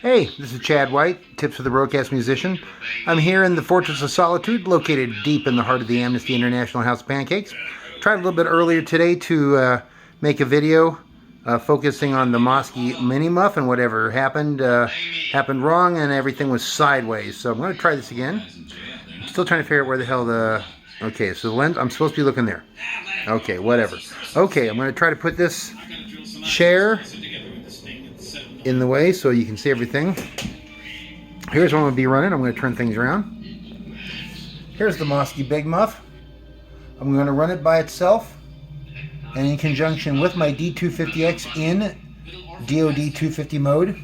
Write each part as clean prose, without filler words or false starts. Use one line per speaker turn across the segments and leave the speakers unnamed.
Hey, this is Chad White, Tips for the Broadcast Musician. I'm here in the Fortress of Solitude, located deep in the heart of the Amnesty International House of Pancakes. Tried a little bit earlier today to make a video focusing on the Mosky mini muff, and whatever happened wrong and everything was sideways. So I'm going to try this again. I'm still trying to figure out where the hell the... Okay, so the lens, I'm supposed to be looking there. Okay, whatever. Okay, I'm going to try to put this chair in the way so you can see everything. Here's what I'm going to be running. I'm going to turn things around. Here's the Mosky Big Muff. I'm going to run it by itself and in conjunction with my D250X in DoD 250 mode.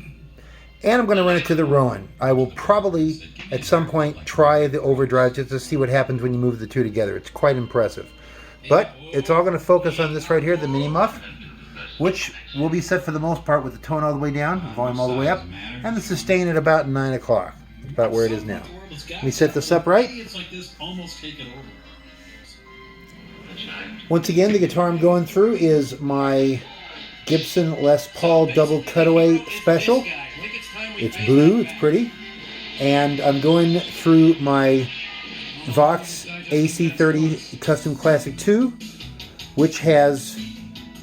And I'm going to run it to the Rowan. I will probably at some point try the Overdrive just to see what happens when you move the two together. It's quite impressive. But it's all going to focus on this right here, the mini muff, which will be set for the most part with the tone all the way down, volume all the way up, and the sustain at about 9 o'clock. It's about where it is now. Let me set this up right. Once again, the guitar I'm going through is my Gibson Les Paul Double Cutaway Special. It's blue, it's pretty. And I'm going through my Vox AC30 Custom Classic 2, which has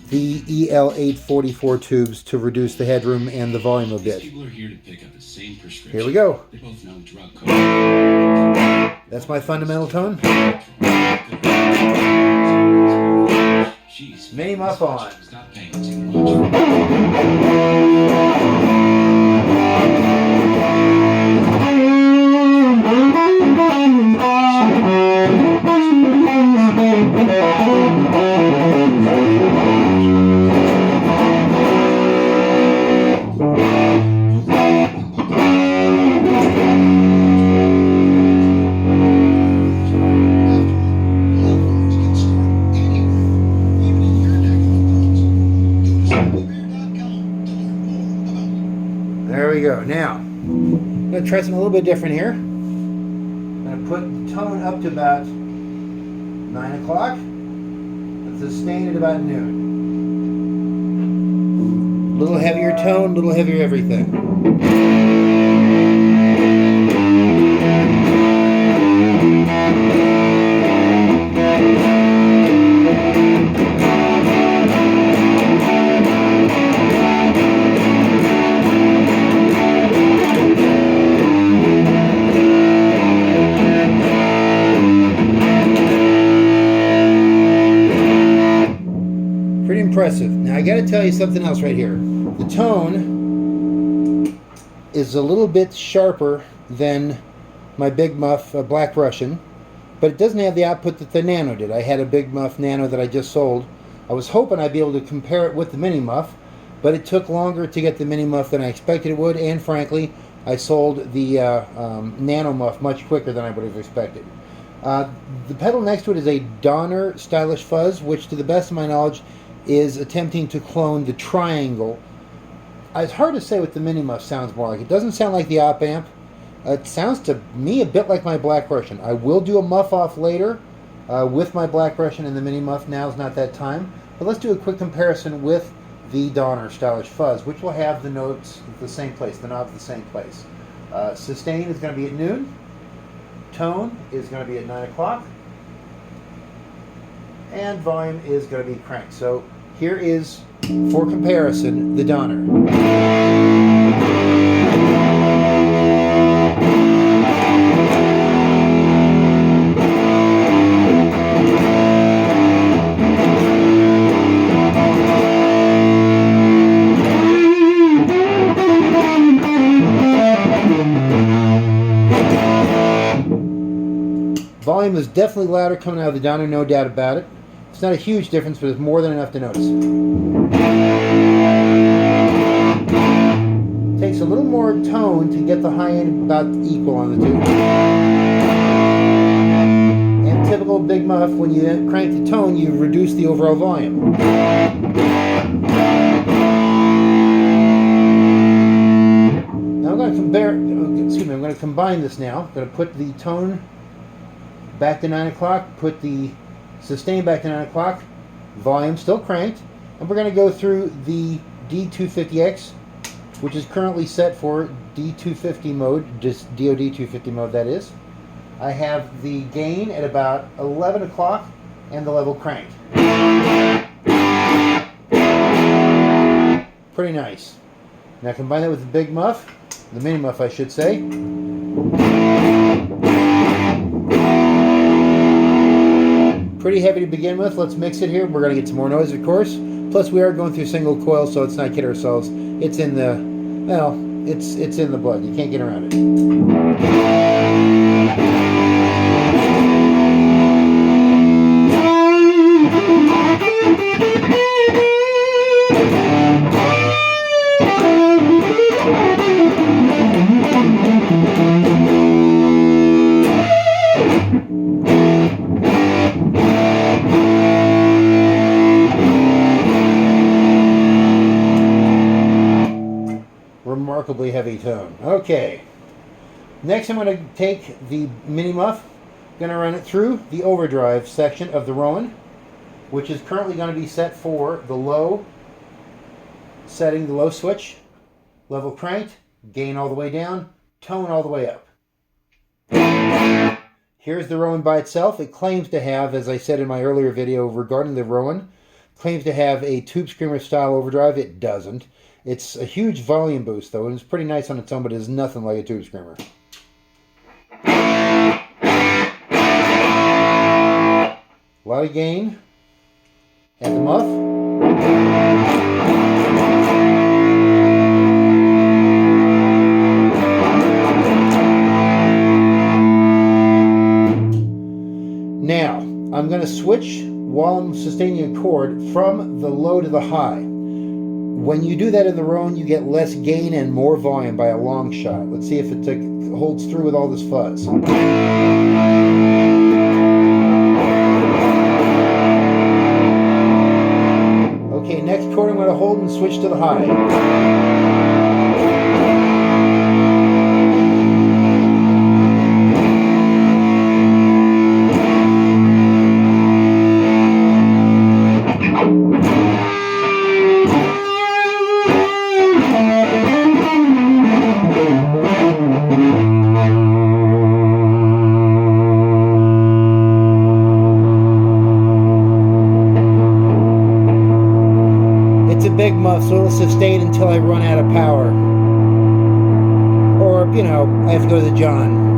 the EL844 tubes to reduce the headroom and the volume a bit. Here we go. That's my fundamental tone. Mini muff on. There we go. Now, I'm going to try something a little bit different here. I'm going to put the tone up to about 9 o'clock. And sustain at about noon. A little heavier tone, a little heavier everything. Pretty impressive. Now I got to tell you something else right here. The tone is a little bit sharper than my Big Muff Black Russian, but it doesn't have the output that the Nano did. I had a Big Muff Nano that I just sold. I was hoping I'd be able to compare it with the Mini Muff, but it took longer to get the Mini Muff than I expected it would, and frankly, I sold the Nano Muff much quicker than I would have expected. The pedal next to it is a Donner Stylish Fuzz, which to the best of my knowledge is attempting to clone the Triangle. It's hard to say what the Mini Muff sounds more like. It doesn't sound like the op amp. It sounds to me a bit like my Black Russian. I will do a muff off later with my Black Russian and the Mini Muff. Now's not that time. But let's do a quick comparison with the Donner Stylish Fuzz, which will have the notes at the same place, the knobs the same place. Sustain is going to be at noon. Tone is going to be at 9 o'clock. And volume is going to be cranked. So here is, for comparison, the Donner. Volume is definitely louder coming out of the Donner, no doubt about it. It's not a huge difference, but it's more than enough to notice. It takes a little more tone to get the high end about equal on the two. And typical Big Muff, when you crank the tone, you reduce the overall volume. Now I'm going to combine this now. I'm going to put the tone back to 9 o'clock, put the sustain back to 9 o'clock, volume still cranked, and we're going to go through the D250X which is currently set for D250 mode, just DoD 250 mode that is. I have the gain at about 11 o'clock and the level cranked. Pretty nice. Now combine that with the big muff, the mini muff I should say. Pretty heavy to begin with. Let's mix it here. We're going to get some more noise, of course. Plus we are going through single coil, so let's not kid ourselves. It's in the, well, it's in the blood. You can't get around it. Remarkably heavy tone. Okay. Next I'm going to take the mini muff, going to run it through the overdrive section of the Rowan, which is currently going to be set for the low setting, the low switch, level cranked, gain all the way down, tone all the way up. Here's the Rowan by itself. It claims to have, as I said in my earlier video regarding the Rowan, claims to have a tube screamer style overdrive. It doesn't. It's a huge volume boost though, and it's pretty nice on its own, but it is nothing like a tube screamer. A lot of gain at the muff. Now, I'm going to switch while I'm sustaining a chord from the low to the high. When you do that in the Rowan, you get less gain and more volume by a long shot. Let's see if it holds through with all this fuzz. Okay, next chord I'm going to hold and switch to the high. Big muff, so it'll sustain until I run out of power. Or, you know, I have to go to the John.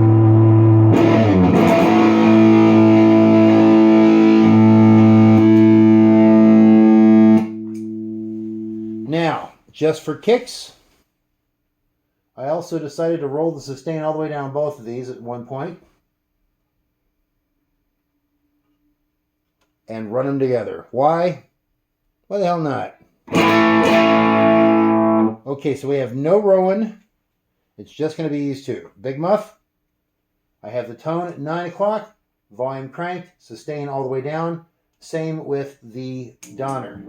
Now, just for kicks, I also decided to roll the sustain all the way down both of these at one point. And run them together. Why? Why the hell not? Okay, so we have no Rowan. It's just going to be these two. Big muff. I have the tone at 9 o'clock. Volume cranked. Sustain all the way down. Same with the Donner.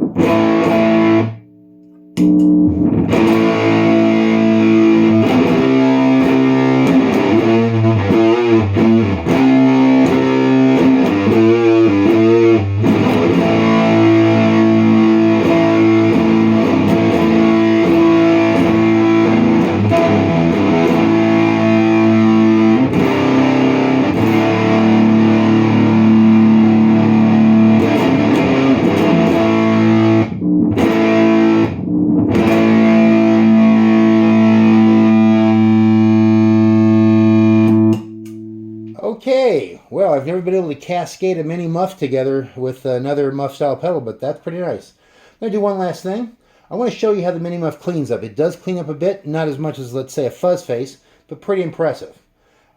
Okay, well, I've never been able to cascade a mini muff together with another muff style pedal, but that's pretty nice. I'm going to do one last thing. I want to show you how the mini muff cleans up. It does clean up a bit, not as much as, let's say, a fuzz face, but pretty impressive.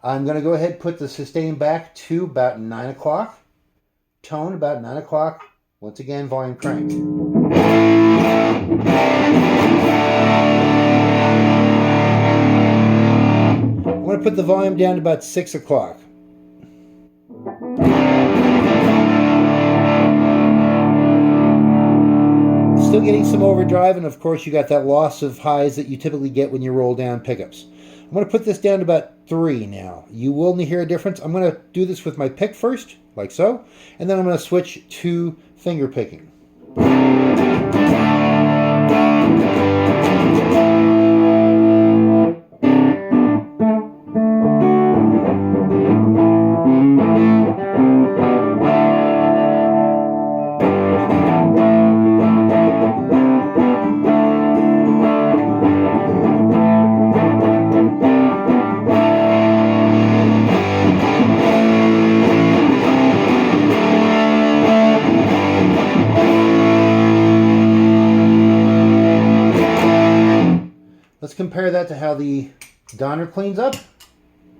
I'm going to go ahead and put the sustain back to about 9 o'clock. Tone about 9 o'clock. Once again, volume cranked. I'm going to put the volume down to about 6 o'clock. Still getting some overdrive, and of course you got that loss of highs that you typically get when you roll down pickups. I'm going to put this down to about 3 now. You will only hear a difference. I'm going to do this with my pick first, like so, and then I'm going to switch to finger picking. that to how the Donner cleans up.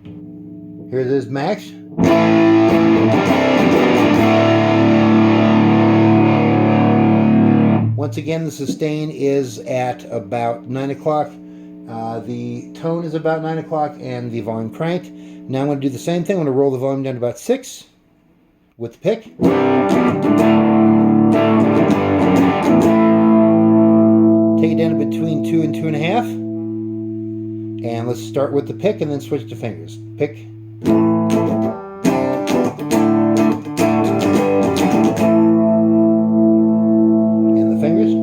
Here it is, max. Once again, the sustain is at about 9 o'clock. The tone is about 9 o'clock, and the volume cranked. Now I'm going to do the same thing. I'm going to roll the volume down to about 6 with the pick. Take it down to between 2 and 2.5. And let's start with the pick and then switch to fingers. Pick. And the fingers.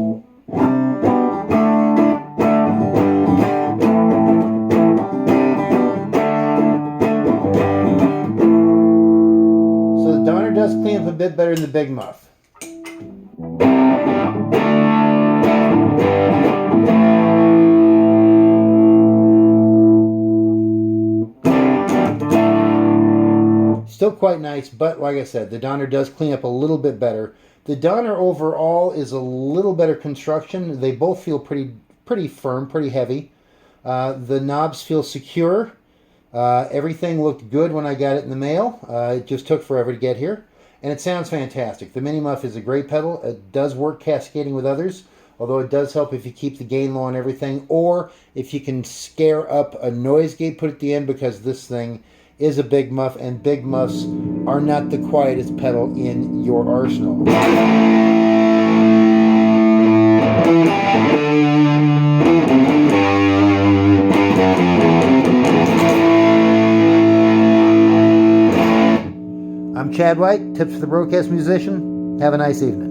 So the Donner does clean up a bit better than the Big Muff. Still quite nice, but like I said, the Donner does clean up a little bit better. The Donner overall is a little better construction. They both feel pretty firm, pretty heavy. The knobs feel secure. Everything looked good when I got it in the mail. It just took forever to get here. And it sounds fantastic. The Mini Muff is a great pedal. It does work cascading with others, although it does help if you keep the gain low on everything, or if you can scare up a noise gate put at the end, because this thing is a Big Muff, and Big Muffs are not the quietest pedal in your arsenal. I'm Chad White, Tips for the Broadcast Musician. Have a nice evening.